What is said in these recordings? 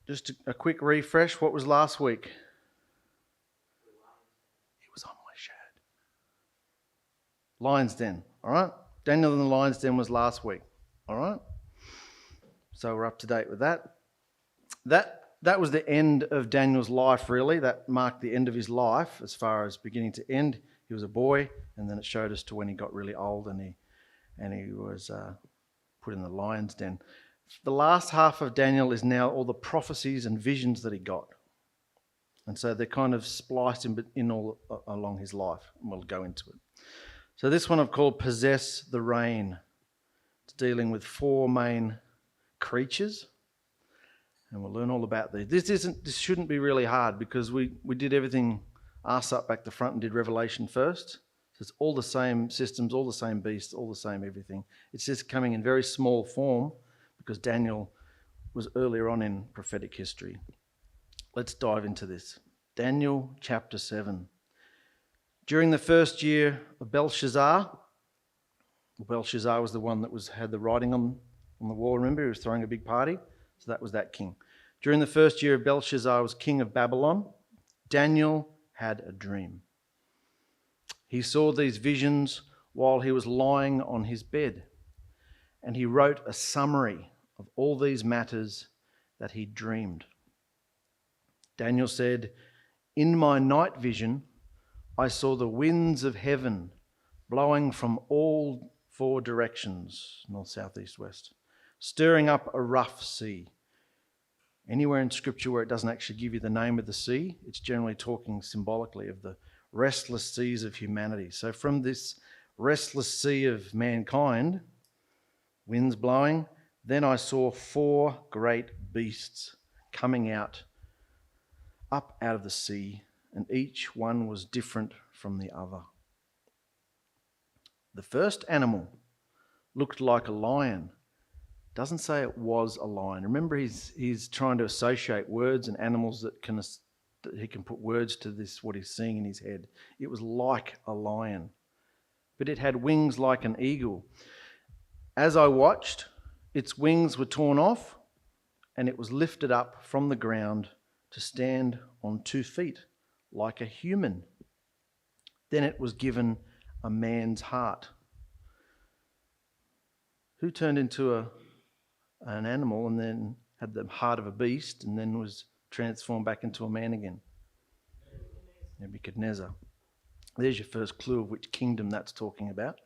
Just a quick refresh. What was last week? It was on my shed. Lion's Den, all right? Daniel in the Lion's Den was last week, all right? So we're up to date with that. That was the end of Daniel's life, really. That marked the end of his life as far as beginning to end. He was a boy, and then it showed us to when he got really old and he was put in the lion's den. The last half of Daniel is now all the prophecies and visions that he got. And so they're kind of spliced in all along his life, and we'll go into it. So this one I've called Possess the Reign. It's dealing with 4 main creatures. And we'll learn all about these. This shouldn't be really hard because we did everything arse up back to front and did Revelation first. So it's all the same systems, all the same beasts, all the same everything. It's just coming in very small form because Daniel was earlier on in prophetic history. Let's dive into this. Daniel chapter 7. During the first year of Belshazzar was the one that had the writing on the wall, remember? He was throwing a big party. So that was that king. During the first year of Belshazzar was king of Babylon, Daniel had a dream. He saw these visions while he was lying on his bed, and he wrote a summary of all these matters that he dreamed. Daniel said, "In my night vision, I saw the winds of heaven blowing from all 4 directions, north, south, east, west, stirring up a rough sea." Anywhere in Scripture where it doesn't actually give you the name of the sea, it's generally talking symbolically of the restless seas of humanity. So from this restless sea of mankind, winds blowing, then I saw 4 great beasts coming up out of the sea, and each one was different from the other. The first animal looked like a lion. Doesn't say it was a lion. Remember, he's trying to associate words and animals that he can put words to this, what he's seeing in his head. It was like a lion, but it had wings like an eagle. As I watched, its wings were torn off, and it was lifted up from the ground to stand on 2 feet, like a human. Then it was given a man's heart. Who turned into an animal and then had the heart of a beast and then was transformed back into a man again? Nebuchadnezzar. There's your first clue of which kingdom that's talking about.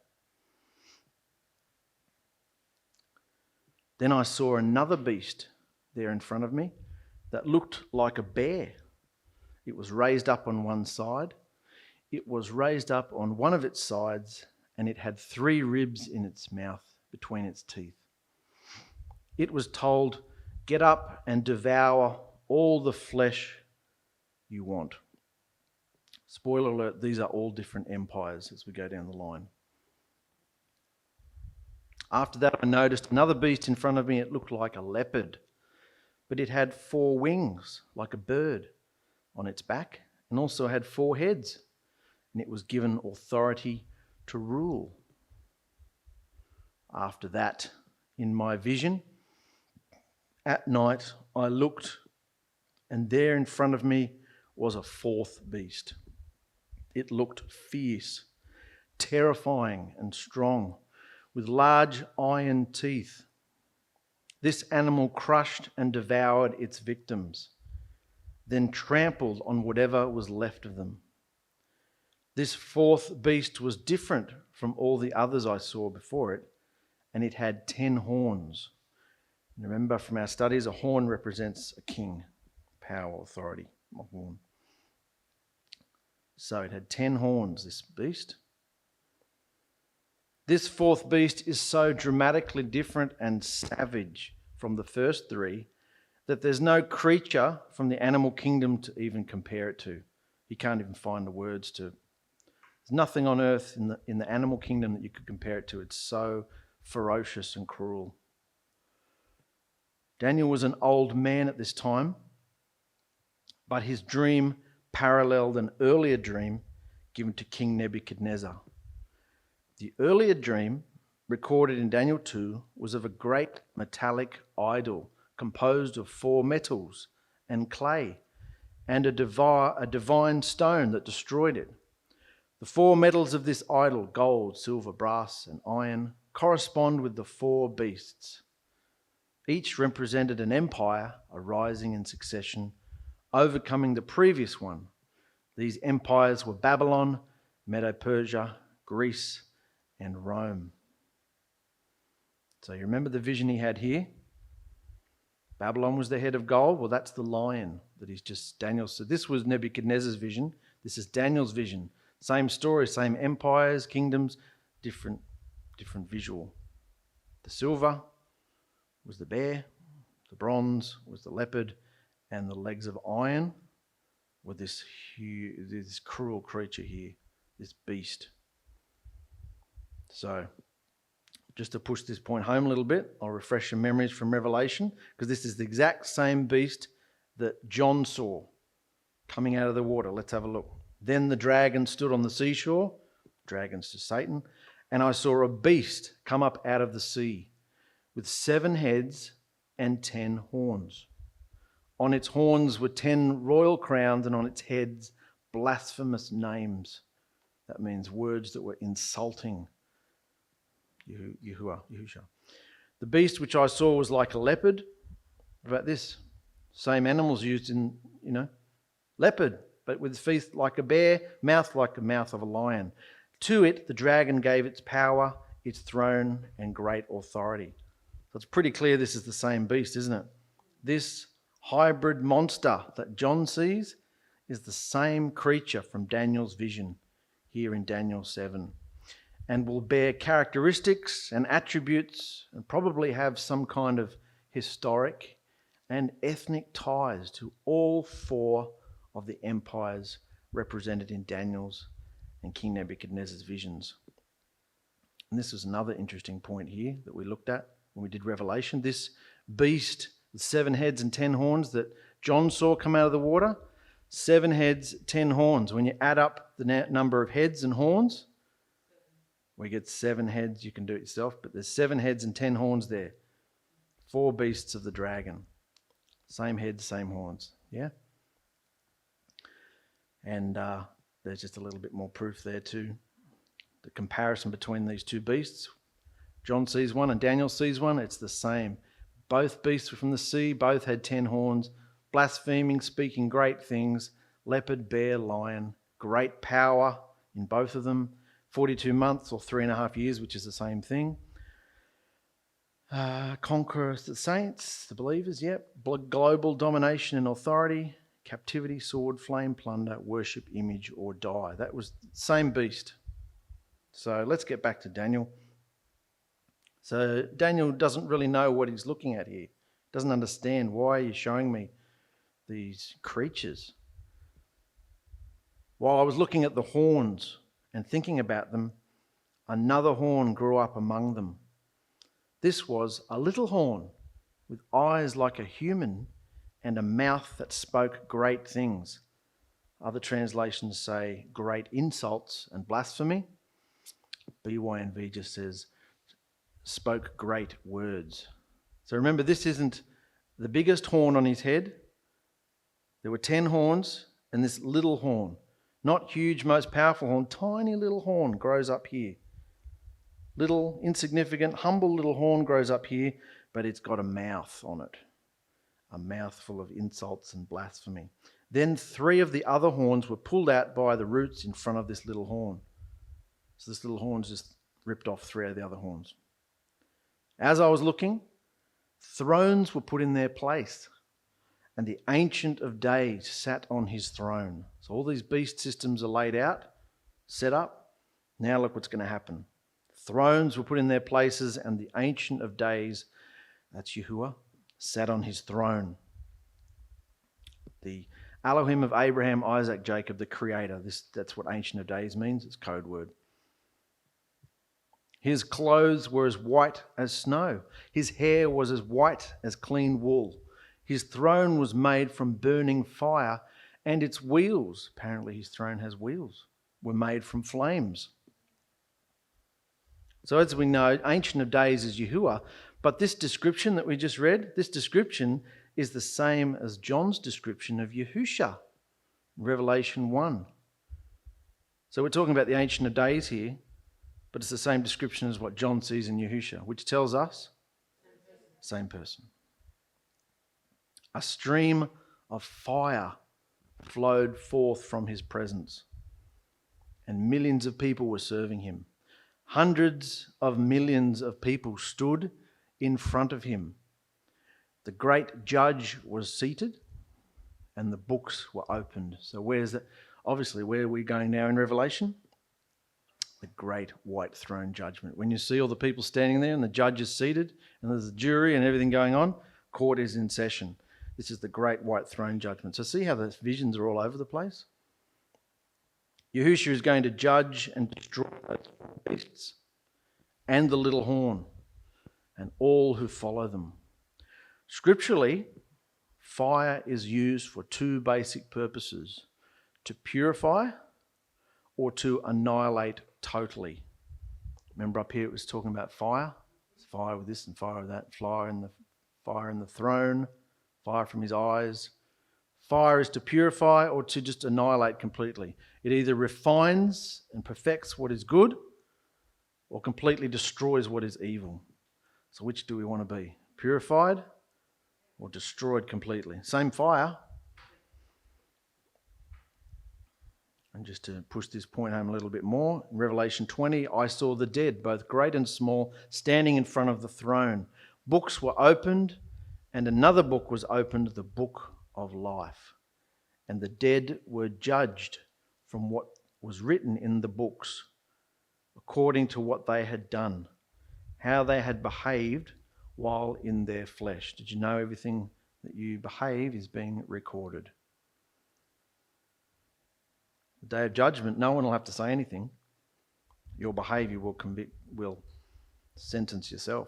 Then I saw another beast there in front of me that looked like a bear. It was raised up on one side. It was raised up on one of its sides, and it had 3 ribs in its mouth between its teeth. It was told, "Get up and devour all the flesh you want." Spoiler alert, these are all different empires as we go down the line. After that, I noticed another beast in front of me. It looked like a leopard, but it had 4 wings, like a bird, on its back, and also had 4 heads, and it was given authority to rule. After that, in my vision, at night, I looked, and there in front of me was a 4th beast. It looked fierce, terrifying and strong, with large iron teeth. This animal crushed and devoured its victims, then trampled on whatever was left of them. This 4th beast was different from all the others I saw before it, and it had 10 horns. Remember from our studies, a horn represents a king, power, authority, a horn. So it had 10 horns, this beast. This 4th beast is so dramatically different and savage from the first 3 that there's no creature from the animal kingdom to even compare it to. You can't even find the words to. There's nothing on earth in the animal kingdom that you could compare it to. It's so ferocious and cruel. Daniel was an old man at this time, but his dream paralleled an earlier dream given to King Nebuchadnezzar. The earlier dream, recorded in Daniel 2, was of a great metallic idol composed of 4 metals and clay, and a divine stone that destroyed it. The four metals of this idol, gold, silver, brass, and iron, correspond with the four beasts. Each represented an empire arising in succession, overcoming the previous one. These empires were Babylon, Medo-Persia, Greece, and Rome. So you remember the vision he had here? Babylon was the head of gold. Well, that's the lion that he's just Daniel. So this was Nebuchadnezzar's vision. This is Daniel's vision. Same story, same empires, kingdoms, different visual. The silver was the bear, the bronze was the leopard, and the legs of iron were this cruel creature here, this beast. So, just to push this point home a little bit, I'll refresh your memories from Revelation, because this is the exact same beast that John saw coming out of the water. Let's have a look. Then the dragon stood on the seashore, dragon's to Satan, and I saw a beast come up out of the sea with 7 heads and 10 horns. On its horns were 10 royal crowns, and on its heads blasphemous names. That means words that were insulting. Yahusha. The beast which I saw was like a leopard. What about this? Same animals used in, leopard, but with feet like a bear, mouth like the mouth of a lion. To it, the dragon gave its power, its throne, and great authority. So it's pretty clear this is the same beast, isn't it? This hybrid monster that John sees is the same creature from Daniel's vision here in Daniel 7, and will bear characteristics and attributes and probably have some kind of historic and ethnic ties to all 4 of the empires represented in Daniel's and King Nebuchadnezzar's visions. And this is another interesting point here that we looked at when we did Revelation. This beast with 7 heads and 10 horns that John saw come out of the water, 7 heads, 10 horns. When you add up the number of heads and horns, we get 7 heads. You can do it yourself, but there's 7 heads and 10 horns there. 4 beasts of the dragon. Same heads, same horns. Yeah? And there's just a little bit more proof there too. The comparison between these 2 beasts. John sees one and Daniel sees one. It's the same. Both beasts were from the sea. Both had 10 horns. Blaspheming, speaking great things. Leopard, bear, lion. Great power in both of them. 42 months or 3.5 years, which is the same thing. Conquerors, the saints, the believers, yep. Global domination and authority. Captivity, sword, flame, plunder, worship, image, or die. That was the same beast. So let's get back to Daniel. So Daniel doesn't really know what he's looking at here. Doesn't understand, why are you showing me these creatures? While I was looking at the horns and thinking about them, another horn grew up among them. This was a little horn with eyes like a human and a mouth that spoke great things. Other translations say great insults and blasphemy. BYNV just says spoke great words. So remember, this isn't the biggest horn on his head. There were 10 horns and this little horn. Not huge, most powerful horn, tiny little horn grows up here. Little, insignificant, humble little horn grows up here, but it's got a mouth on it. A mouth full of insults and blasphemy. Then 3 of the other horns were pulled out by the roots in front of this little horn. So this little horn's just ripped off 3 of the other horns. As I was looking, thrones were put in their place, and the Ancient of Days sat on his throne. So all these beast systems are laid out, set up. Now look what's going to happen. Thrones were put in their places, and the Ancient of Days, that's Yahuwah, sat on his throne. The Elohim of Abraham, Isaac, Jacob, the Creator. That's what Ancient of Days means. It's a code word. His clothes were as white as snow. His hair was as white as clean wool. His throne was made from burning fire, and its wheels, apparently his throne has wheels, were made from flames. So as we know, Ancient of Days is Yahuwah, but this description that we just read, this description is the same as John's description of Yahusha, Revelation 1. So we're talking about the Ancient of Days here, but it's the same description as what John sees in Yahusha, which tells us same person. A stream of fire flowed forth from his presence, and millions of people were serving him. Hundreds of millions of people stood in front of him. The great judge was seated, and the books were opened. So where's that? Obviously, where are we going now in Revelation? The great white throne judgment. When you see all the people standing there and the judge is seated and there's a jury and everything going on, court is in session. This is the great white throne judgment. So see how the visions are all over the place? Yahushua is going to judge and destroy those beasts and the little horn and all who follow them. Scripturally, fire is used for two basic purposes: to purify or to annihilate totally. Remember up here it was talking about fire? It's fire with this and fire with that, fire in the throne, fire from his eyes. Fire is to purify or to just annihilate completely. It either refines and perfects what is good or completely destroys what is evil. So which do we want to be? Purified or destroyed completely? Same fire. And just to push this point home a little bit more, in Revelation 20, I saw the dead, both great and small, standing in front of the throne. Books were opened, and another book was opened, the book of life. And the dead were judged from what was written in the books, according to what they had done, how they had behaved while in their flesh. Did you know everything that you behave is being recorded? The day of judgment, no one will have to say anything. Your behaviour will sentence yourself.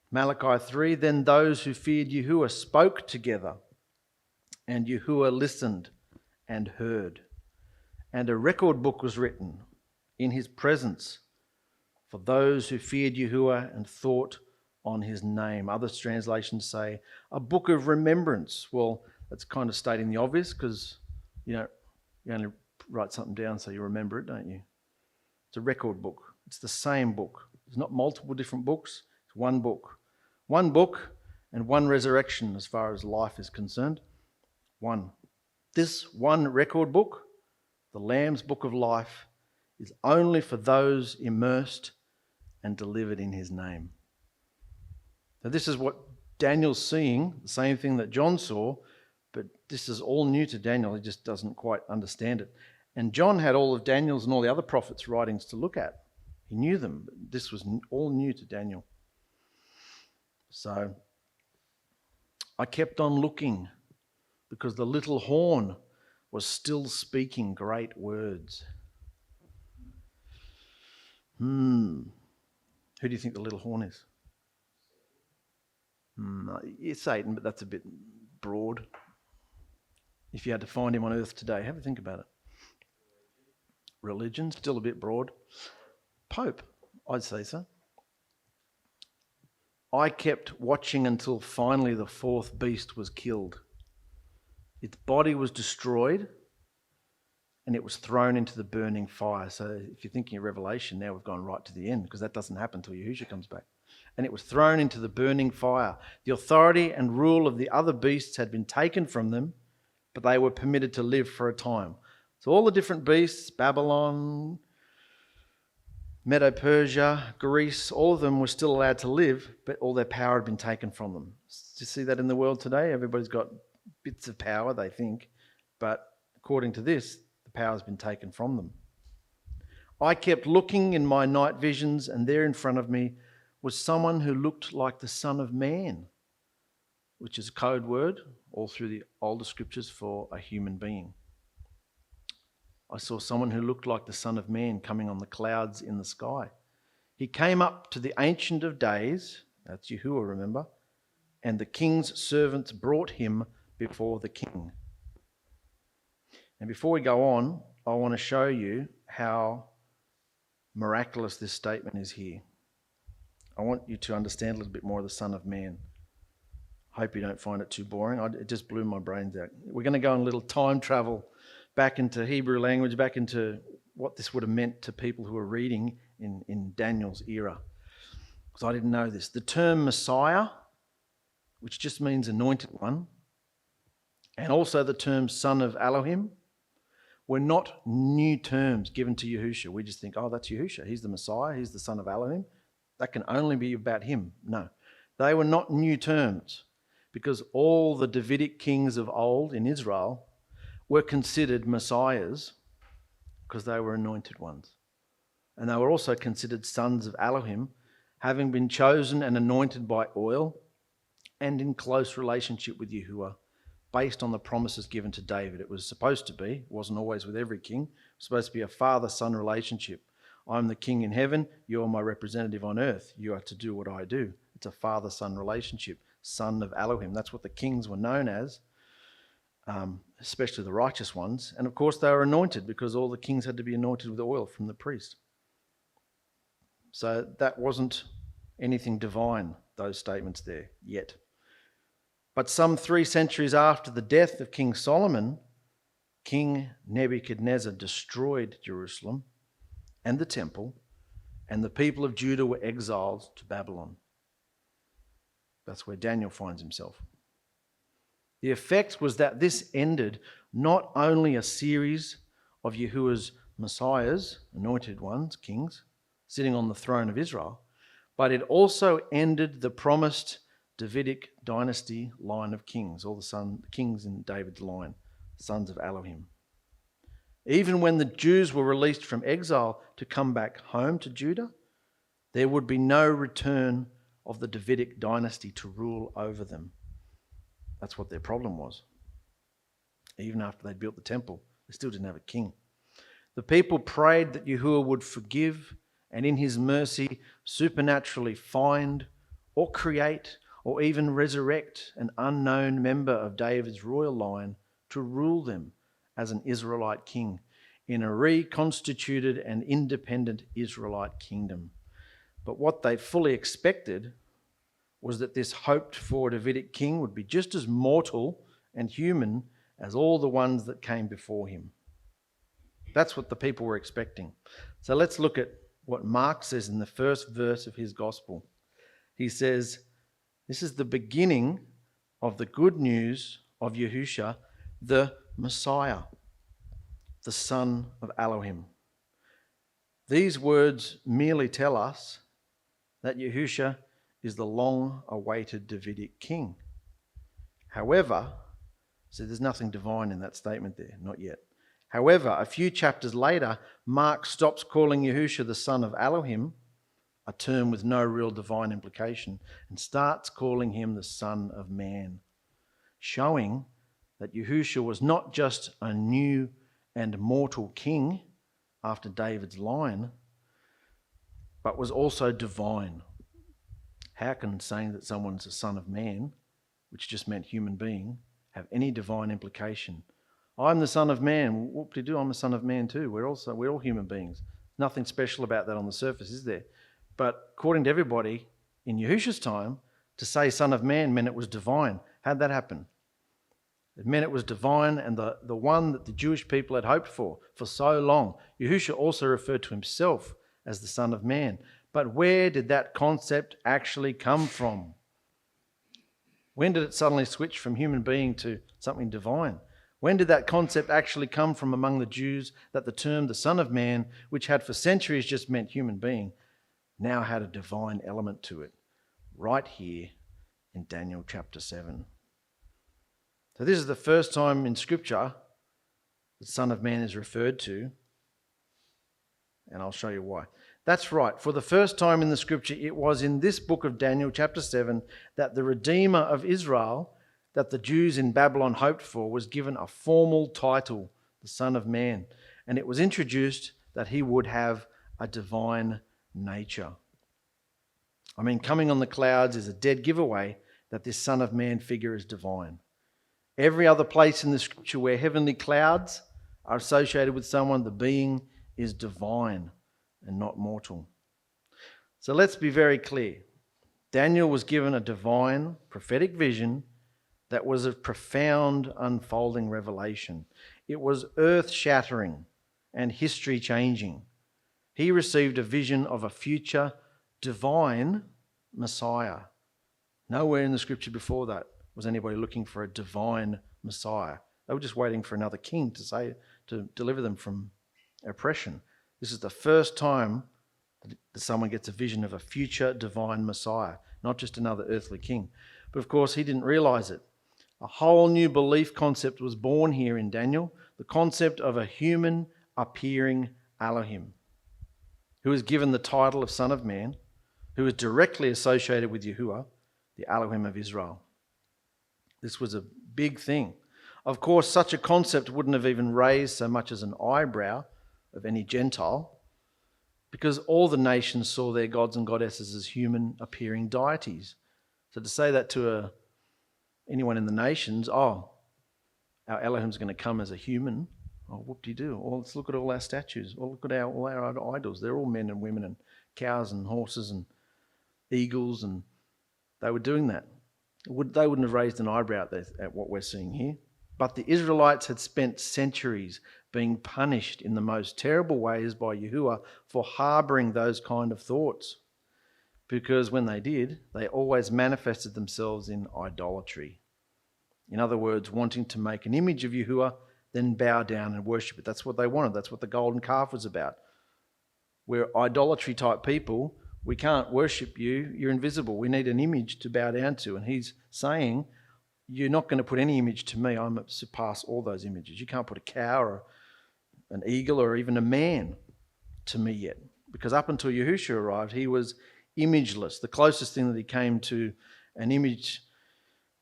Malachi 3, then those who feared Yahuwah spoke together, and Yahuwah listened and heard. And a record book was written in his presence for those who feared Yahuwah and thought on his name. Other translations say a book of remembrance. Well, that's kind of stating the obvious, because you only write something down so you remember it, don't you? It's a record book. It's the same book. It's not multiple different books. It's one book. One book and one resurrection as far as life is concerned. One. This one record book, the Lamb's Book of Life, is only for those immersed and delivered in his name. Now this is what Daniel's seeing, the same thing that John saw, but this is all new to Daniel. He just doesn't quite understand it. And John had all of Daniel's and all the other prophets' writings to look at. He knew them, but this was all new to Daniel. So I kept on looking, because the little horn was still speaking great words. Who do you think the little horn is? It's Satan, but that's a bit broad. If you had to find him on earth today, have a think about it. Religion, still a bit broad. Pope, I'd say so. I kept watching until finally the fourth beast was killed. Its body was destroyed and it was thrown into the burning fire. So if you're thinking of Revelation, now we've gone right to the end, because that doesn't happen until Yahushua comes back. And it was thrown into the burning fire. The authority and rule of the other beasts had been taken from them, but they were permitted to live for a time. So all the different beasts, Babylon, Medo-Persia, Greece, all of them were still allowed to live, but all their power had been taken from them. Do you see that in the world today? Everybody's got bits of power, they think, but according to this, the power has been taken from them. I kept looking in my night visions, and there in front of me was someone who looked like the Son of Man, which is a code word all through the older scriptures for a human being. I saw someone who looked like the Son of Man coming on the clouds in the sky. He came up to the Ancient of Days, that's Yahuwah, remember, and the king's servants brought him before the king. And before we go on, I want to show you how miraculous this statement is here. I want you to understand a little bit more of the Son of Man. Hope you don't find it too boring. It just blew my brains out. We're going to go on a little time travel back into Hebrew language, back into what this would have meant to people who were reading in Daniel's era. Because I didn't know this. The term Messiah, which just means anointed one, and also the term son of Elohim, were not new terms given to Yahushua. We just think, oh, that's Yahushua. He's the Messiah. He's the son of Elohim. That can only be about him. No, they were not new terms, because all the Davidic kings of old in Israel were considered messiahs because they were anointed ones. And they were also considered sons of Elohim, having been chosen and anointed by oil and in close relationship with Yahuwah, based on the promises given to David. It was supposed to be, it wasn't always with every king, it was supposed to be a father-son relationship. I'm the king in heaven, you're my representative on earth. You are to do what I do. It's a father-son relationship, son of Elohim. That's what the kings were known as, especially the righteous ones. And of course they were anointed, because all the kings had to be anointed with oil from the priest. So that wasn't anything divine, those statements there, yet. But some 3 centuries after the death of King Solomon, King Nebuchadnezzar destroyed Jerusalem and the temple, and the people of Judah were exiled to Babylon. That's where Daniel finds himself. The effect was that this ended not only a series of Yahuwah's messiahs, anointed ones, kings, sitting on the throne of Israel, but it also ended the promised Davidic dynasty line of kings, all the kings in David's line, sons of Elohim. Even when the Jews were released from exile to come back home to Judah, there would be no return of the Davidic dynasty to rule over them. That's what their problem was. Even after they'd built the temple, they still didn't have a king. The people prayed that Yahuwah would forgive and in his mercy supernaturally find or create or even resurrect an unknown member of David's royal line to rule them as an Israelite king in a reconstituted and independent Israelite kingdom. But what they fully expected was that this hoped-for Davidic king would be just as mortal and human as all the ones that came before him. That's what the people were expecting. So let's look at what Mark says in the first verse of his gospel. He says, this is the beginning of the good news of Yahushua, the Messiah, the son of Elohim. These words merely tell us that Yahushua is the long-awaited Davidic king. However, so there's nothing divine in that statement there, not yet. However, a few chapters later, Mark stops calling Yahushua the son of Elohim, a term with no real divine implication, and starts calling him the Son of Man, showing that Yahushua was not just a new and mortal king after David's line, but was also divine. How can saying that someone's a son of man, which just meant human being, have any divine implication? I'm the son of man. Whoop-de-doo, I'm the son of man too. We're all human beings. Nothing special about that on the surface, is there? But according to everybody in Yahushua's time, to say son of man meant it was divine. How'd that happen? It meant it was divine, and the one that the Jewish people had hoped for so long. Yahushua also referred to himself as the Son of Man. But where did that concept actually come from? When did it suddenly switch from human being to something divine? When did that concept actually come from among the Jews, that the term the Son of Man, which had for centuries just meant human being, now had a divine element to it? Right here in Daniel chapter 7. So this is the first time in Scripture the Son of Man is referred to, and I'll show you why. That's right. For the first time in the Scripture, it was in this book of Daniel chapter 7 that the Redeemer of Israel, that the Jews in Babylon hoped for, was given a formal title, the Son of Man, and it was introduced that he would have a divine nature. I mean, coming on the clouds is a dead giveaway that this Son of Man figure is divine. Every other place in the Scripture where heavenly clouds are associated with someone, the being is divine and not mortal. So let's be very clear. Daniel was given a divine prophetic vision that was a profound unfolding revelation. It was earth-shattering and history-changing. He received a vision of a future divine Messiah. Nowhere in the scripture before that was anybody looking for a divine Messiah. They were just waiting for another king to deliver them from oppression. This is the first time that someone gets a vision of a future divine Messiah, not just another earthly king. But of course, he didn't realize it. A whole new belief concept was born here in Daniel, the concept of a human appearing Elohim, who is given the title of Son of Man, who is directly associated with Yahuwah, the Elohim of Israel. This was a big thing. Of course, such a concept wouldn't have even raised so much as an eyebrow of any Gentile, because all the nations saw their gods and goddesses as human appearing deities. So to say that to anyone in the nations, our Elohim's going to come as a human, whoop-de-doo. Let's look at all our statues. Look at all our idols. They're all men and women and cows and horses and eagles, and they were doing that. They wouldn't have raised an eyebrow at what we're seeing here. But the Israelites had spent centuries being punished in the most terrible ways by Yahuwah for harboring those kind of thoughts. Because when they did, they always manifested themselves in idolatry. In other words, wanting to make an image of Yahuwah, then bow down and worship it. That's what they wanted. That's what the golden calf was about. We're idolatry type people. We can't worship you. You're invisible. We need an image to bow down to. And he's saying, you're not going to put any image to me. I'm surpass all those images. You can't put a cow or an eagle or even a man to me yet. Because up until Yahushua arrived, he was imageless. The closest thing that he came to an image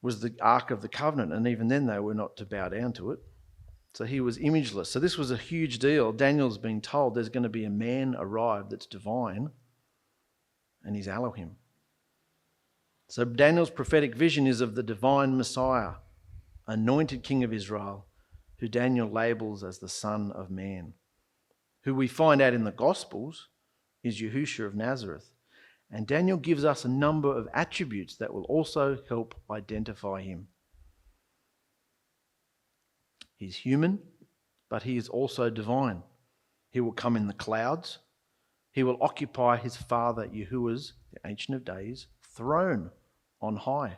was the Ark of the Covenant. And even then they were not to bow down to it. So he was imageless. So this was a huge deal. Daniel's being told there's going to be a man arrive that's divine, and he's Elohim. So Daniel's prophetic vision is of the divine Messiah, anointed King of Israel, who Daniel labels as the Son of Man, who we find out in the Gospels is Yahushua of Nazareth. And Daniel gives us a number of attributes that will also help identify him. He's human, but he is also divine. He will come in the clouds. He will occupy his father Yahuwah's, the Ancient of Days, throne on high.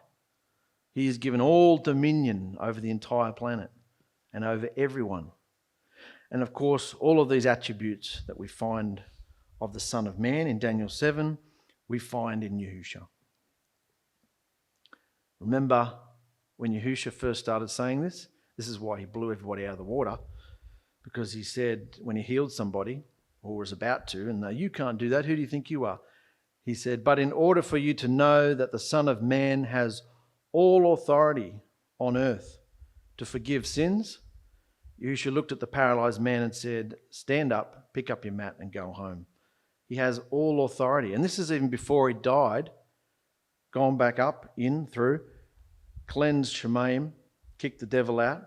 He is given all dominion over the entire planet and over everyone. And of course, all of these attributes that we find of the Son of Man in Daniel 7, we find in Yahushua. Remember when Yahushua first started saying this? This is why he blew everybody out of the water, because he said when he healed somebody, or was about to, and no, you can't do that, who do you think you are? He said, but in order for you to know that the Son of Man has all authority on earth to forgive sins, Yahushua looked at the paralyzed man and said, stand up, pick up your mat and go home. He has all authority. And this is even before he died, gone back up, in, through, cleansed Shemaim, kicked the devil out.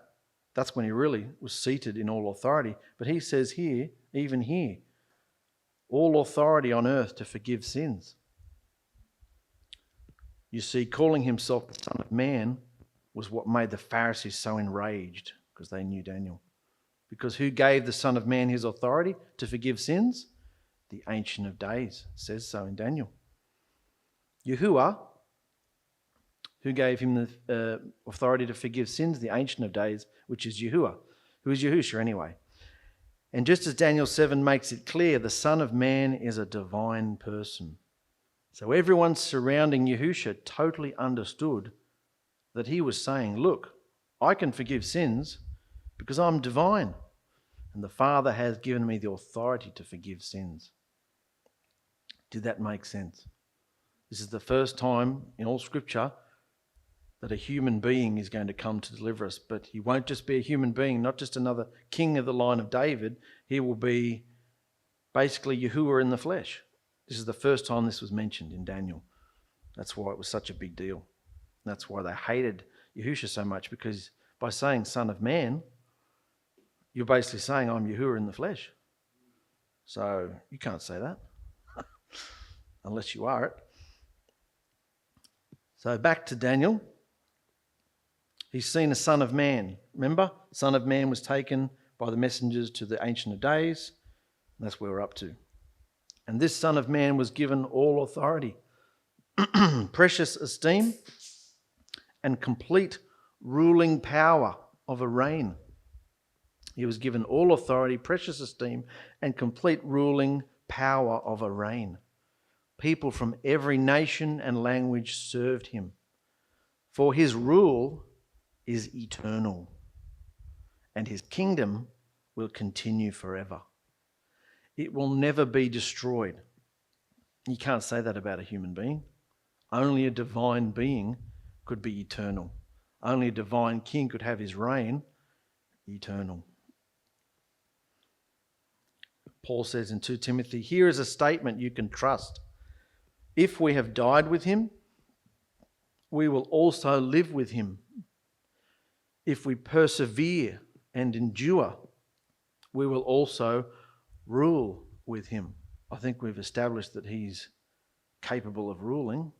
That's when he really was seated in all authority. But he says here, even here, all authority on earth to forgive sins. You see, calling himself the Son of Man was what made the Pharisees so enraged, because they knew Daniel. Because who gave the Son of Man his authority to forgive sins? The Ancient of Days says so in Daniel. Yahuwah, who gave him the authority to forgive sins? The Ancient of Days, which is Yahuwah, who is Yahushua anyway. And just as Daniel 7 makes it clear, the Son of Man is a divine person. So everyone surrounding Yahushua totally understood that he was saying, look, I can forgive sins because I'm divine, and the Father has given me the authority to forgive sins. Did that make sense? This is the first time in all Scripture that a human being is going to come to deliver us, but he won't just be a human being, not just another king of the line of David. He will be basically Yahuwah in the flesh. This is the first time this was mentioned in Daniel. That's why it was such a big deal. That's why they hated Yahushua so much, because by saying Son of Man, you're basically saying I'm Yahuwah in the flesh. So you can't say that unless you are it. So back to Daniel. He's seen a son of man. Remember, son of man was taken by the messengers to the Ancient of Days. That's where we're up to. And this son of man was given all authority, precious esteem, and complete ruling power of a reign. He was given all authority, precious esteem, and complete ruling power of a reign. People from every nation and language served him. For his rule is eternal, and his kingdom will continue forever. It will never be destroyed. You can't say that about a human being. Only a divine being could be eternal. Only a divine king could have his reign eternal. Paul says in 2 Timothy, here is a statement you can trust. If we have died with him, we will also live with him. If we persevere and endure, we will also rule with him. I think we've established that he's capable of ruling.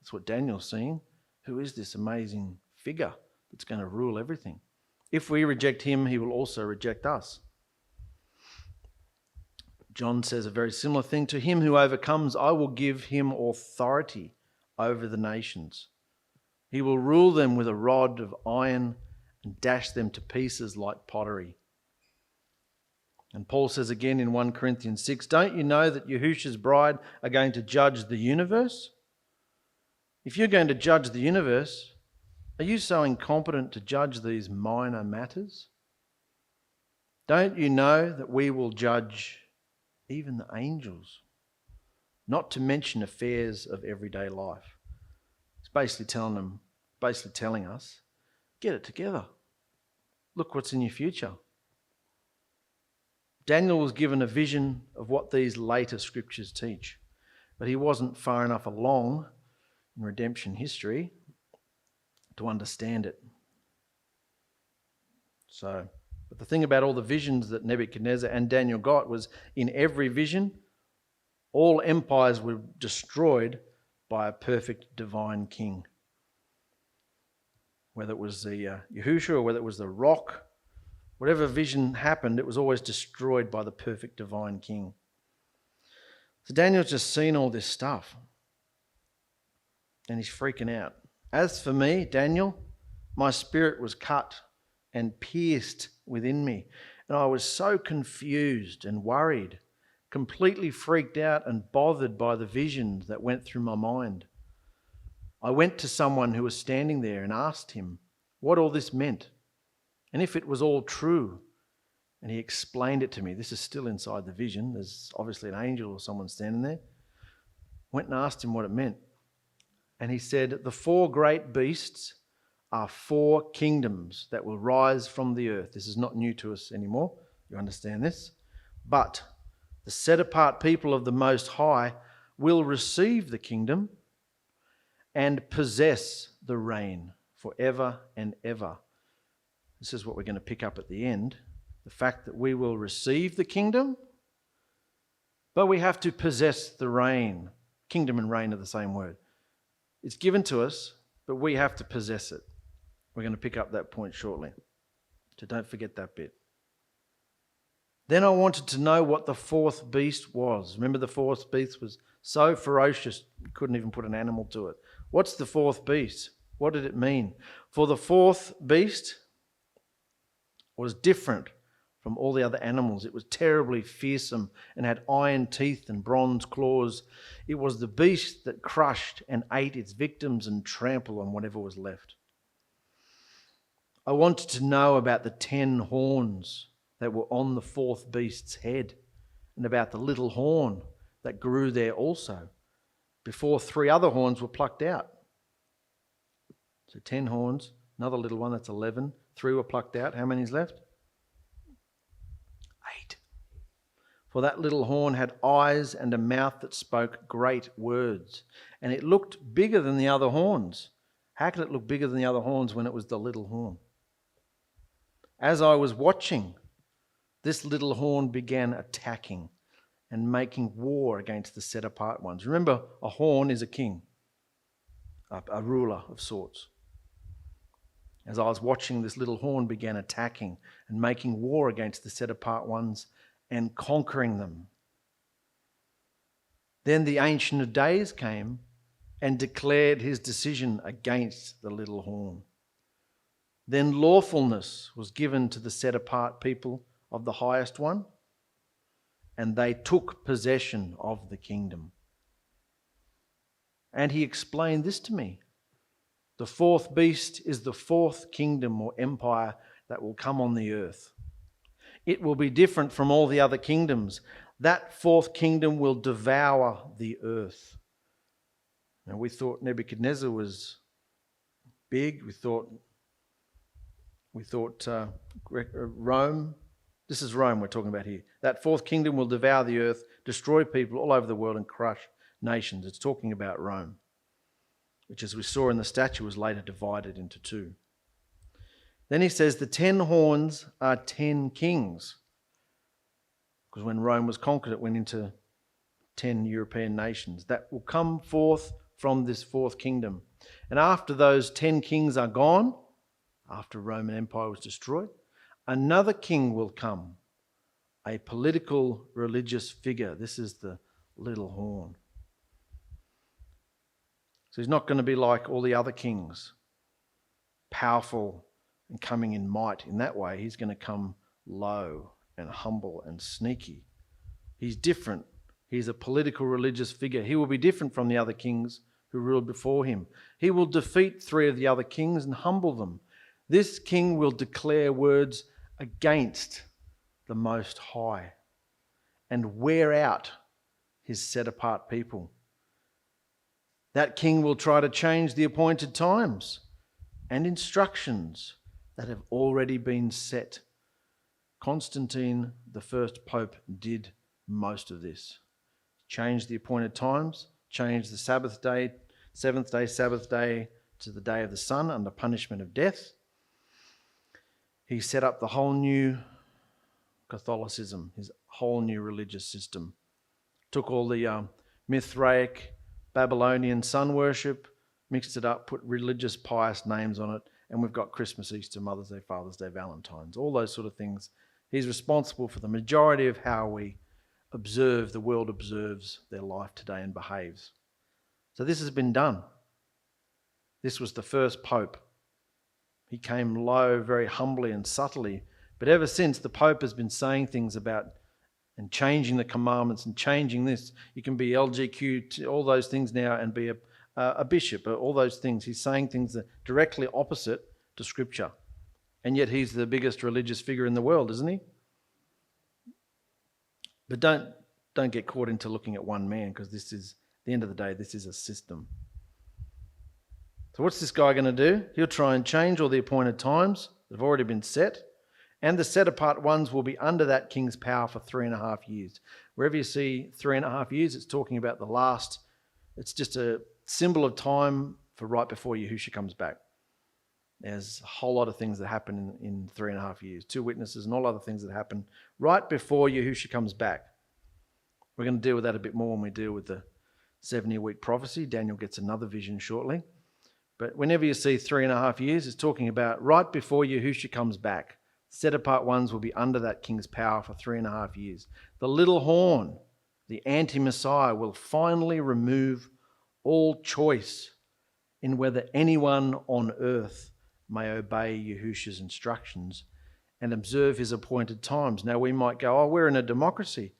That's what Daniel's seeing. Who is this amazing figure that's going to rule everything? If we reject him, he will also reject us. John says a very similar thing. To him who overcomes, I will give him authority over the nations. He will rule them with a rod of iron and dash them to pieces like pottery. And Paul says again in 1 Corinthians 6, don't you know that Yahushua's bride are going to judge the universe? If you're going to judge the universe, are you so incompetent to judge these minor matters? Don't you know that we will judge even the angels? Not to mention affairs of everyday life. It's basically telling us, get it together. Look what's in your future. Daniel was given a vision of what these later scriptures teach, but he wasn't far enough along in redemption history to understand it. But the thing about all the visions that Nebuchadnezzar and Daniel got was in every vision, all empires were destroyed by a perfect divine king. Whether it was the Yahushua or whether it was the rock, whatever vision happened, it was always destroyed by the perfect divine king. So Daniel's just seen all this stuff and he's freaking out. As for me, Daniel, my spirit was cut and pierced within me, and I was so confused and worried, completely freaked out and bothered by the visions that went through my mind. I went to someone who was standing there and asked him what all this meant and if it was all true. And he explained it to me. This is still inside the vision. There's obviously an angel or someone standing there. Went and asked him what it meant. And he said, the 4 great beasts are 4 kingdoms that will rise from the earth. This is not new to us anymore. You understand this? But the set-apart people of the Most High will receive the kingdom and possess the reign forever and ever. This is what we're going to pick up at the end. The fact that we will receive the kingdom, but we have to possess the reign. Kingdom and reign are the same word. It's given to us, but we have to possess it. We're going to pick up that point shortly. So don't forget that bit. Then I wanted to know what the 4th beast was. Remember, the 4th beast was so ferocious, you couldn't even put an animal to it. What's the 4th beast? What did it mean? For the 4th beast was different from all the other animals. It was terribly fearsome and had iron teeth and bronze claws. It was the beast that crushed and ate its victims and trampled on whatever was left. I wanted to know about the 10 horns that were on the 4th beast's head and about the little horn that grew there also, before 3 other horns were plucked out. So 10 horns, another little one, that's 11. 3 were plucked out. How many's left? 8. For that little horn had eyes and a mouth that spoke great words, and it looked bigger than the other horns. How could it look bigger than the other horns when it was the little horn? As I was watching, this little horn began attacking and making war against the set-apart ones. Remember, a horn is a king. a ruler of sorts. As I was watching, this little horn began attacking and making war against the set-apart ones and conquering them. Then the Ancient of Days came and declared his decision against the little horn. Then lawfulness was given to the set-apart people of the highest one, and they took possession of the kingdom. And he explained this to me. The fourth beast is the fourth kingdom or empire that will come on the earth. It will be different from all the other kingdoms. That fourth kingdom will devour the earth. Now, we thought Nebuchadnezzar was big. We thought Rome. This is Rome we're talking about here. That fourth kingdom will devour the earth, destroy people all over the world and crush nations. It's talking about Rome, which, as we saw in the statue, was later divided into two. Then he says the 10 horns are 10 kings. Because when Rome was conquered, it went into 10 European nations that will come forth from this fourth kingdom. And after those 10 kings are gone, after Roman Empire was destroyed, another king will come, a political religious figure. This is the little horn. So he's not going to be like all the other kings, powerful and coming in might in that way. He's going to come low and humble and sneaky. He's different. He's a political religious figure. He will be different from the other kings who ruled before him. He will defeat 3 of the other kings and humble them. This king will declare words against the Most High and wear out his set-apart people. That king will try to change the appointed times and instructions that have already been set. Constantine, the first pope, did most of this. Changed the appointed times, changed the Sabbath day, 7th day, Sabbath day to the day of the sun under punishment of death. He set up the whole new Catholicism, his whole new religious system. Took all the Mithraic, Babylonian sun worship, mixed it up, put religious pious names on it, and we've got Christmas, Easter, Mother's Day, Father's Day, Valentine's, all those sort of things. He's responsible for the majority of how we observe, the world observes their life today and behaves. So this has been done. This was the first pope. He came low, very humbly and subtly, but ever since the pope has been saying things about and changing the commandments and changing this. You can be LGQ, all those things now, and be a bishop, all those things. He's saying things that are directly opposite to Scripture. And yet he's the biggest religious figure in the world, isn't he? But don't get caught into looking at one man, because this is, at the end of the day, this is a system. So what's this guy going to do? He'll try and change all the appointed times that have already been set. And the set-apart ones will be under that king's power for 3.5 years. Wherever you see 3.5 years, it's talking about the last. It's just a symbol of time for right before Yahushua comes back. There's a whole lot of things that happen in 3.5 years. 2 witnesses and all other things that happen right before Yahushua comes back. We're going to deal with that a bit more when we deal with the 70-week prophecy. Daniel gets another vision shortly. But whenever you see 3.5 years, it's talking about right before Yahushua comes back. Set-apart ones will be under that king's power for 3.5 years. The little horn, the anti-Messiah, will finally remove all choice in whether anyone on earth may obey Yahushua's instructions and observe his appointed times. Now we might go, oh, we're in a democracy.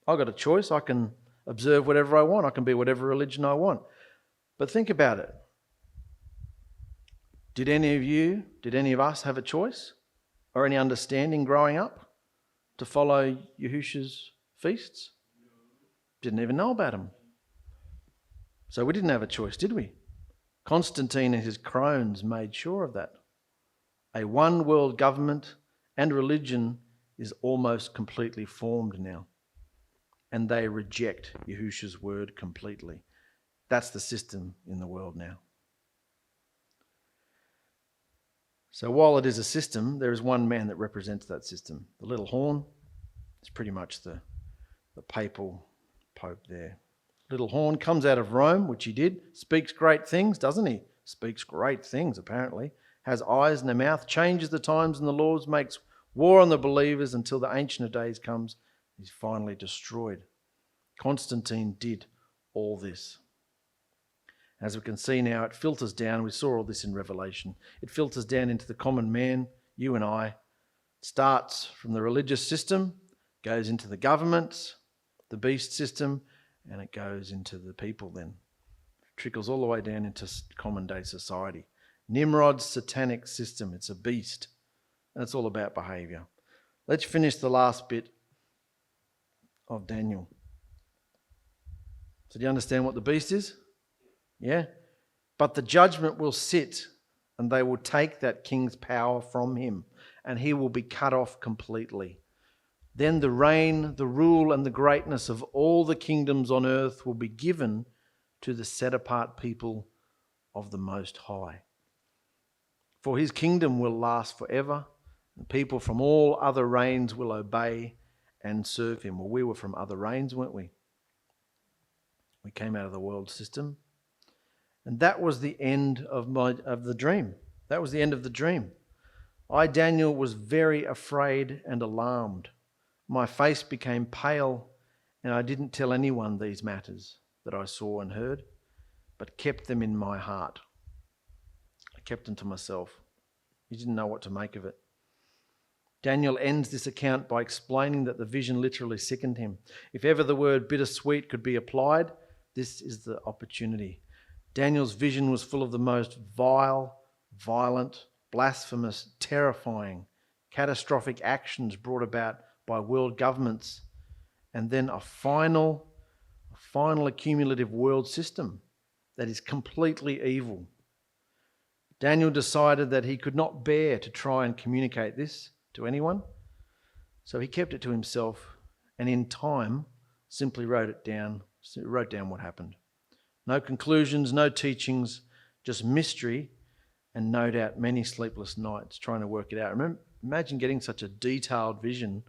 I've got a choice. I can observe whatever I want. I can be whatever religion I want. But think about it. Did any of us have a choice or any understanding growing up to follow Yahushua's feasts? Didn't even know about them. So we didn't have a choice, did we? Constantine and his crones made sure of that. A one world government and religion is almost completely formed now. And they reject Yahushua's word completely. That's the system in the world now. So while it is a system, there is one man that represents that system. The little horn is pretty much the papal pope there. little horn, comes out of Rome, which he did, speaks great things, doesn't he? Speaks great things, apparently. Has eyes and a mouth, changes the times and the laws, makes war on the believers until the Ancient of Days comes. He's finally destroyed. Constantine did all this. As we can see now, it filters down. We saw all this in Revelation. It filters down into the common man, you and I. It starts from the religious system, goes into the government, the beast system, and it goes into the people then. It trickles all the way down into common day society. Nimrod's satanic system. It's a beast. And it's all about behaviour. Let's finish the last bit of Daniel. So do you understand what the beast is? Yeah? But the judgment will sit, and they will take that king's power from him, and he will be cut off completely. Then the reign, the rule, and the greatness of all the kingdoms on earth will be given to the set-apart people of the Most High. For his kingdom will last forever, and people from all other reigns will obey and serve him. Well, we were from other reigns, weren't we? We came out of the world system. And that was the end of the dream. That was the end of the dream. I, Daniel, was very afraid and alarmed. My face became pale, and I didn't tell anyone these matters that I saw and heard, but kept them in my heart. I kept them to myself. He didn't know what to make of it. Daniel ends this account by explaining that the vision literally sickened him. If ever the word bittersweet could be applied, this is the opportunity. Daniel's vision was full of the most vile, violent, blasphemous, terrifying, catastrophic actions brought about by world governments, and then a final accumulative world system that is completely evil. Daniel decided that he could not bear to try and communicate this to anyone, so he kept it to himself, and in time simply wrote down what happened. No conclusions, no teachings, just mystery, and no doubt many sleepless nights trying to work it out. Imagine getting such a detailed vision,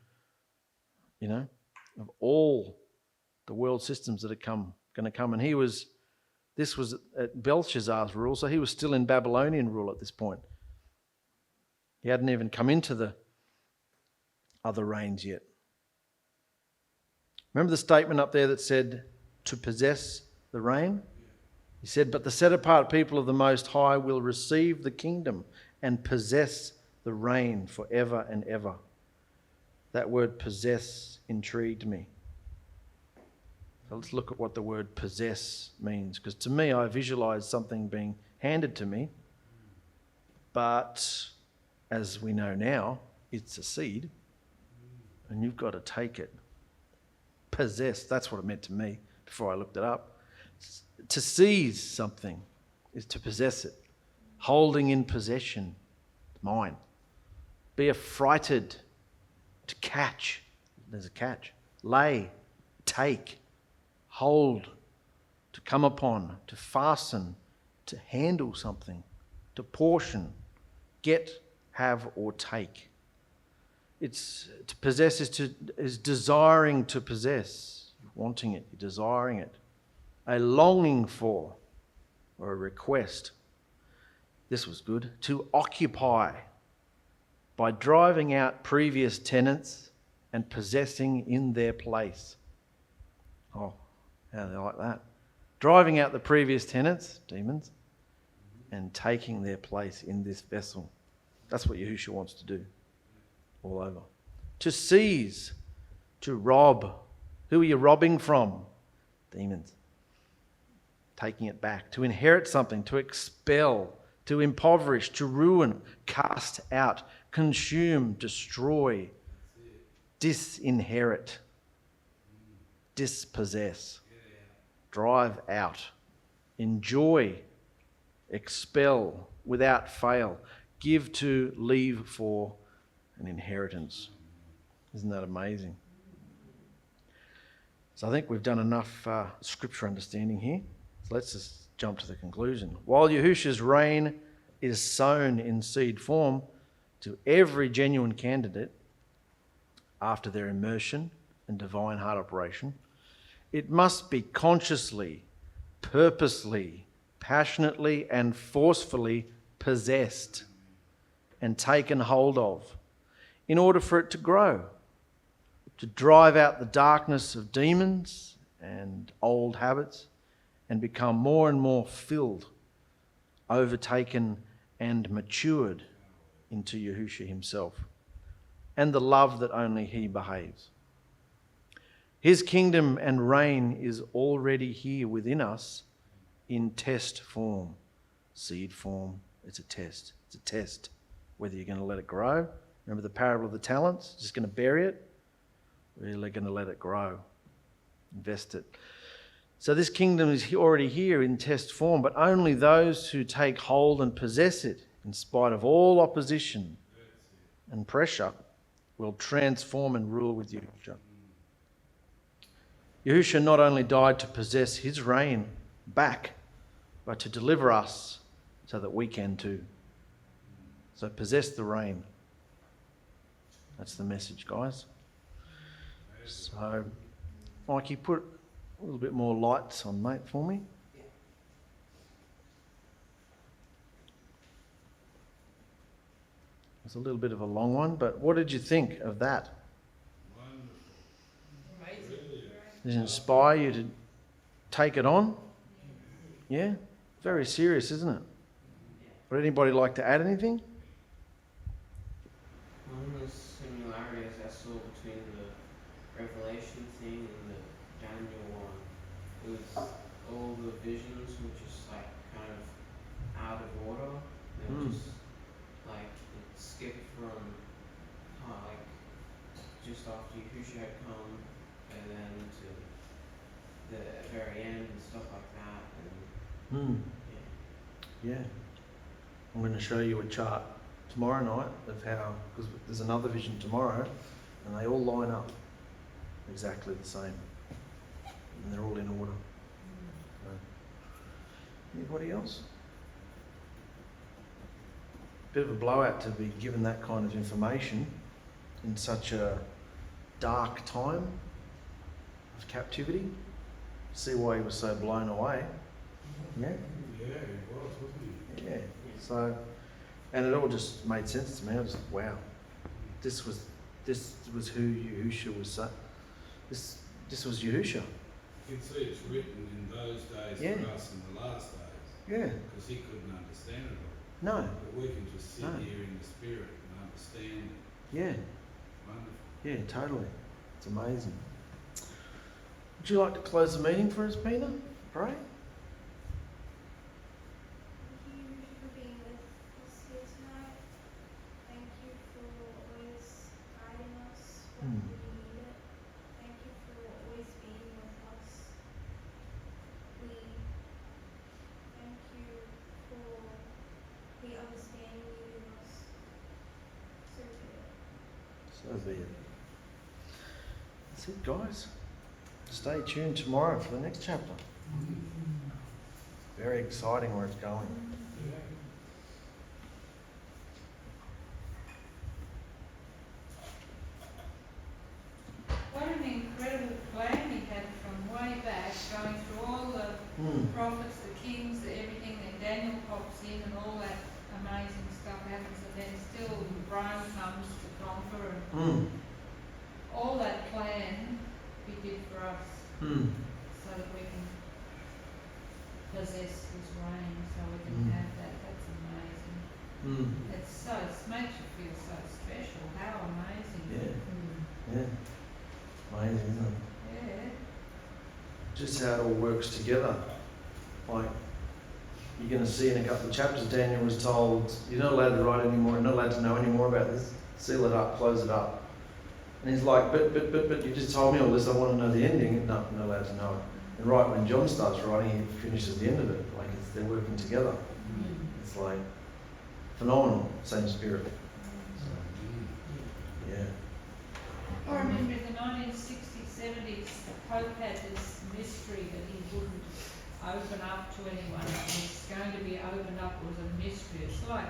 of all the world systems that are going to come. And this was at Belshazzar's rule, so he was still in Babylonian rule at this point. He hadn't even come into the other reigns yet. Remember the statement up there that said, to possess the reign? He said, but the set-apart people of the Most High will receive the kingdom and possess the reign forever and ever. That word possess intrigued me. So let's look at what the word possess means, because to me, I visualize something being handed to me, but as we know now, it's a seed, and you've got to take it. Possess, that's what it meant to me before I looked it up. To seize something is to possess it. Holding in possession, mine. Be affrighted, to catch, there's a catch. Lay, take, hold, to come upon, to fasten, to handle something, to portion, get, have, or take. It's to possess is desiring to possess, wanting it, desiring it, a longing for, or a request. This was good. To occupy, by driving out previous tenants and possessing in their place. Oh, how do they like that? Driving out the previous tenants, demons, and taking their place in this vessel. That's what Yahushua wants to do all over. To seize, to rob. Who are you robbing from? Demons. Taking it back. To inherit something, to expel, to impoverish, to ruin, cast out, consume, destroy, disinherit, dispossess, drive out, enjoy, expel, without fail, give to, leave for an inheritance. Isn't that amazing? So I think we've done enough scripture understanding here. So let's just jump to the conclusion. While Yahushua's reign is sown in seed form to every genuine candidate after their immersion and divine heart operation, It must be consciously, purposely, passionately, and forcefully possessed and taken hold of in order for it to grow, to drive out the darkness of demons and old habits and become more and more filled, overtaken and matured into Yahushua himself and the love that only he behaves. His kingdom and reign is already here within us in test form, seed form. It's a test. It's a test whether you're going to let it grow. Remember the parable of the talents? Just going to bury it? Or you're going to let it grow, invest it. So this kingdom is already here in test form, but only those who take hold and possess it, in spite of all opposition and pressure, will transform and rule with Yahushua. Yahushua not only died to possess his reign back, but to deliver us so that we can too. So possess the reign. That's the message, guys. So, Mikey, put a little bit more lights on, mate, for me. It's a little bit of a long one, but what did you think of that? Does it inspire you to take it on? Yeah? Very serious, isn't it? Would anybody like to add anything? One of the similarities I saw between the Revelation thing and the Daniel one was all the visions were just like kind of out of order. They were just like it skipped from like just after Yahushua had come and then to the very end and stuff like that. And Yeah. I'm going to show you a chart tomorrow night of how, because there's another vision tomorrow, and they all line up exactly the same. And they're all in order. So, anybody else? Bit of a blowout to be given that kind of information in such a dark time of captivity. See why he was so blown away. Yeah? Yeah, he was, wasn't he? Yeah. So, and it all just made sense to me. I was like, wow, this was who Yahushua was. This was Yahushua. You can see it's written in those days for us in the last days. Yeah. Because he couldn't understand it all. No. But we can just sit here in the spirit and understand it. Yeah. Wonderful. Yeah, totally. It's amazing. Would you like to close the meeting for us, Pina? Pray. So be it. That's it, guys. Stay tuned tomorrow for the next chapter. Very exciting where it's going. What an incredible plan he had from way back, going through all the prophets, the kings, everything, then Daniel pops in and all that amazing stuff happens, and then still Rome comes to conquer, and all that plan he did for us, so that we can possess his reign, so we can have that. That's amazing. It's so, it makes you feel so special. How amazing. Yeah. Yeah. Amazing, isn't it? Yeah. Just how it all works together. Like, you're going to see in a couple of chapters, Daniel was told, you're not allowed to write anymore, you're not allowed to know any more about this. Seal it up, close it up. And he's like, but you just told me all this, I want to know the ending. No, I'm not allowed to know it. And right when John starts writing, he finishes the end of it. Like, they're working together. It's like, phenomenal, same spirit. So, yeah. I remember in the 1960s, 70s, the Pope had this mystery that he wouldn't open up to anyone. It's going to be opened up as a mystery. It's like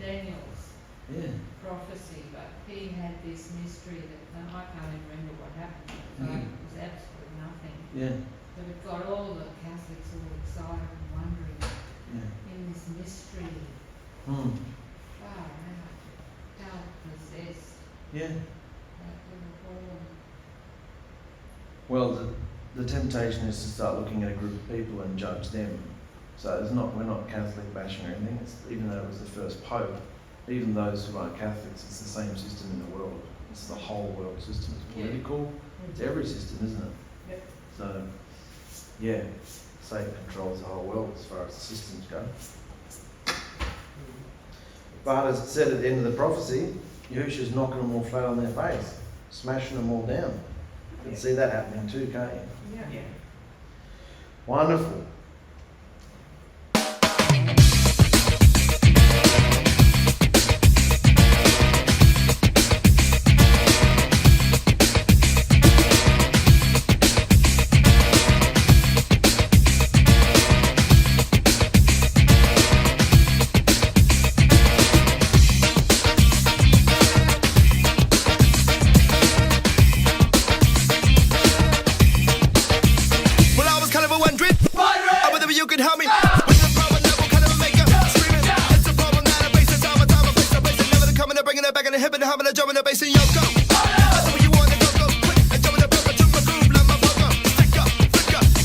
Daniel's. Yeah. prophecy, but he had this mystery that I can't even remember what happened. So Mm. it was absolutely nothing. Yeah. But it got all the Catholics all excited and wondering Yeah. in this mystery. Mm. Wow, how possessed Yeah. that little boy. Well, the temptation is to start looking at a group of people and judge them. So we're not Catholic bashing or anything. Even though it was the first pope, even those who aren't Catholics, it's the same system in the world. It's the whole world system. It's political. It's every system, isn't it? Yep. So, yeah, Satan controls the whole world as far as the systems go. But as it said at the end of the prophecy, Yahushua's knocking them all flat on their face, smashing them all down. You can see that happening too, can't you? Yeah. Wonderful. Well, I was kind of wondering whether you could help me. With the problem that will kind of make her screaming. It's a problem that I face. It's time, I face to face. Never coming, bringing it back in the hip and the humming, the drumming, the bass and yo go. That's what you want to go quick and jumping the pepper to my groove, like my poker. Stick up,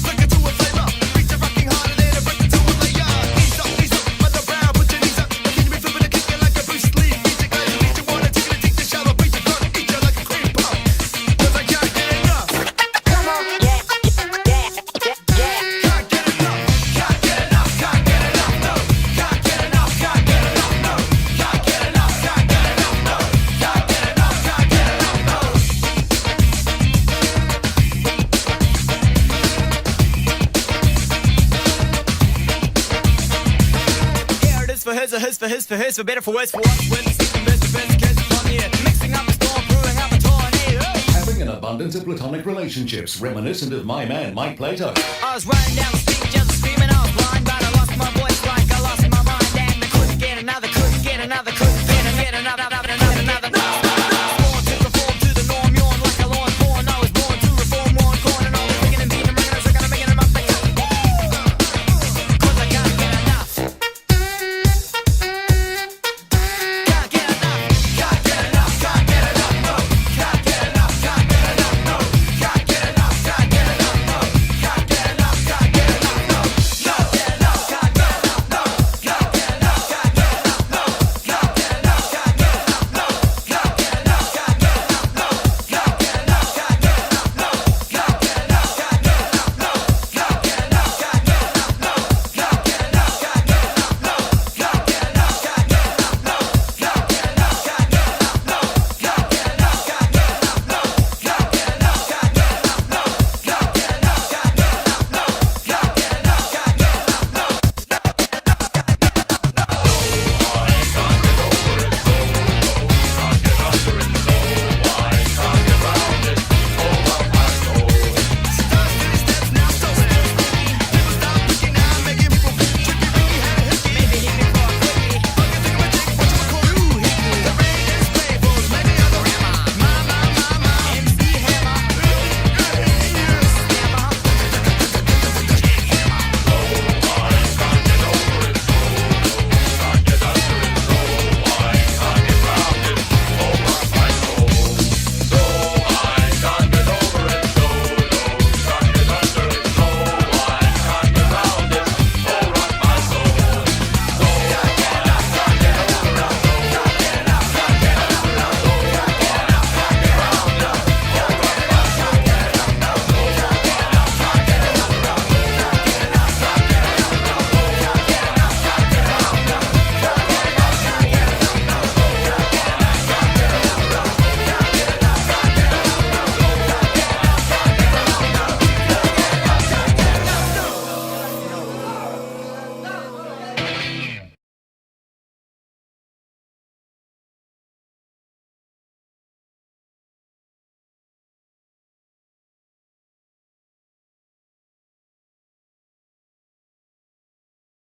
flicker to a flavor. Beat you rocking harder than a break to a layer. Ease up, mother brown, put your knees up. Can you be flipping and kicking like a Bruce Lee? Beat you, guys, beat you, wanna take the shower, beat you, gonna eat you like a cream puff. 'Cause I can't get enough. Come on, yeah, yeah, yeah, yeah. Can't get enough, can't get enough, can't get enough, no. Can't get enough, can't get enough, no. Can't get enough, can't get enough, no. Can't get enough, can't get enough, no. Here it is for his, for better, for worse, for what? When the system is the best, kids on here. Mixing up a storm, brewing up a tornado. Having an abundance of platonic relationships reminiscent of my man Mike Plato. I was running down the street just screaming, I was blind, but I lost my voice like I lost my mind. And I couldn't get another, couldn't get another, couldn't get another.